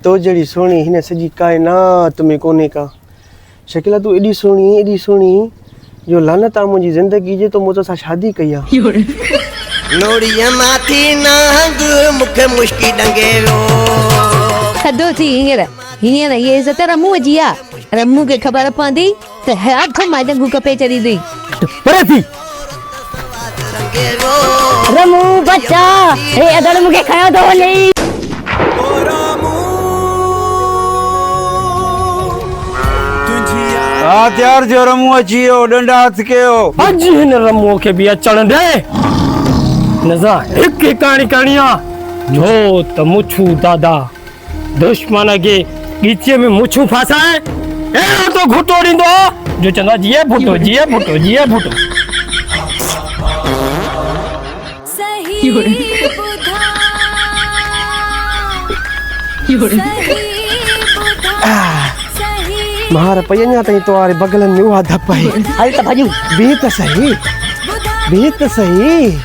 तो जड़ी सोनी हिने सजी कायनात में कोने का शकिला तू एडी सोनी जो लानत आ मुंहिंजी ज़िंदगी जे तो मुझे सा शादी कया नोड़िया माथी नांग मुखे मुश्की डंगेरो थदो थी हींअर ये इज़त रमू जी आहे रमू खे ख़बर पवंदी त हथ मां डंगू कपे चढ़ी थी परे थी रमू बच्चा हे अदर मुखे खयो तो नहीं त्यार जो रमू अची वियो डंडा हथ कयो अज हिन रमू के भी अचण दे नज़ा एक कहानी करणी आहे जो त मुछू दादा दुश्मन के गीचे में मुछू फासाए ए तो घुटो ॾींदो जो चंदा जिए फुटो सही बुधा मार पयन्या तई तो आरे बगलन में उहा धप है हल त भजू बी त सही